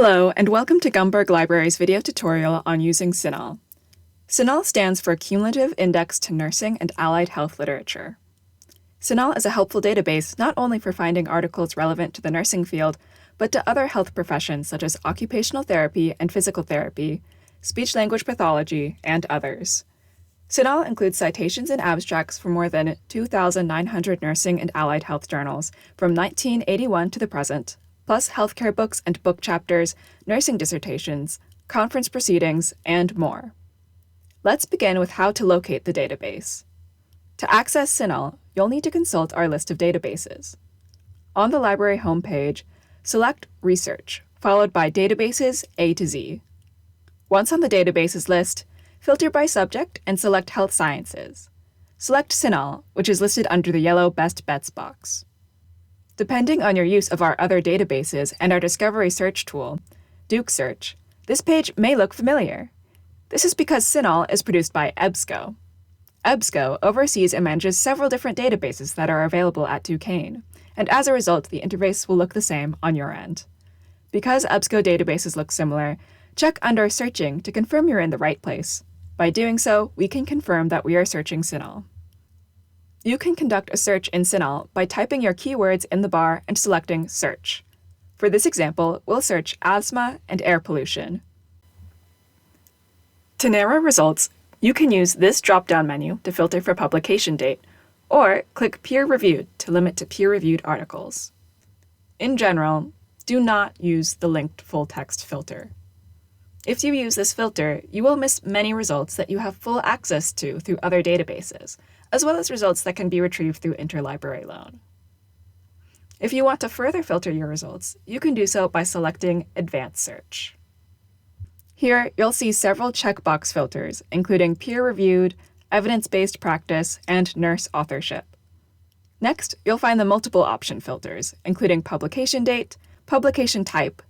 Hello, and welcome to Gumberg Library's video tutorial on using CINAHL. CINAHL stands for Cumulative Index to Nursing and Allied Health Literature. CINAHL is a helpful database not only for finding articles relevant to the nursing field, but to other health professions such as occupational therapy and physical therapy, speech-language pathology, and others. CINAHL includes citations and abstracts for more than 2,900 nursing and allied health journals from 1981 to the present, plus healthcare books and book chapters, nursing dissertations, conference proceedings, and more. Let's begin with how to locate the database. To access CINAHL, you'll need to consult our list of databases. On the library homepage, select Research, followed by Databases A to Z. Once on the databases list, filter by subject and select Health Sciences. Select CINAHL, which is listed under the yellow Best Bets box. Depending on your use of our other databases and our discovery search tool, Duke Search, this page may look familiar. This is because CINAHL is produced by EBSCO. EBSCO oversees and manages several different databases that are available at Duquesne, and as a result, the interface will look the same on your end. Because EBSCO databases look similar, check under Searching to confirm you're in the right place. By doing so, we can confirm that we are searching CINAHL. You can conduct a search in CINAHL by typing your keywords in the bar and selecting Search. For this example, we'll search asthma and air pollution. To narrow results, you can use this drop-down menu to filter for publication date, or click Peer Reviewed to limit to peer-reviewed articles. In general, do not use the linked full text filter. If you use this filter, you will miss many results that you have full access to through other databases, as well as results that can be retrieved through interlibrary loan. If you want to further filter your results, you can do so by selecting Advanced Search. Here, you'll see several checkbox filters, including peer-reviewed, evidence-based practice, and nurse authorship. Next, you'll find the multiple option filters, including publication date, publication type,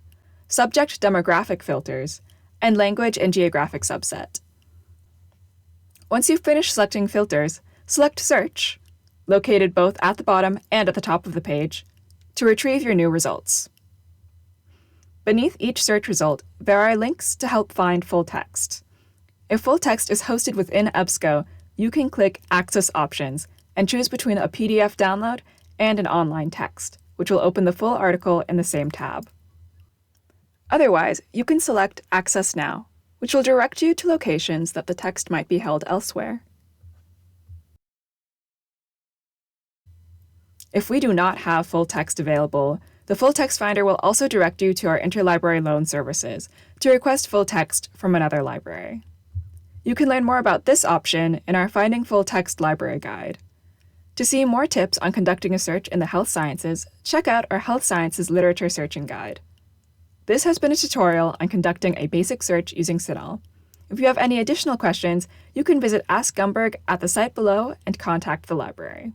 subject demographic filters, and language and geographic subset. Once you've finished selecting filters, select Search, located both at the bottom and at the top of the page, to retrieve your new results. Beneath each search result, there are links to help find full text. If full text is hosted within EBSCO, you can click Access Options and choose between a PDF download and an online text, which will open the full article in the same tab. Otherwise, you can select Access Now, which will direct you to locations that the text might be held elsewhere. If we do not have full text available, the Full Text Finder will also direct you to our interlibrary loan services to request full text from another library. You can learn more about this option in our Finding Full Text Library Guide. To see more tips on conducting a search in the health sciences, check out our Health Sciences Literature Searching Guide. This has been a tutorial on conducting a basic search using CINAHL. If you have any additional questions, you can visit Ask Gumberg at the site below and contact the library.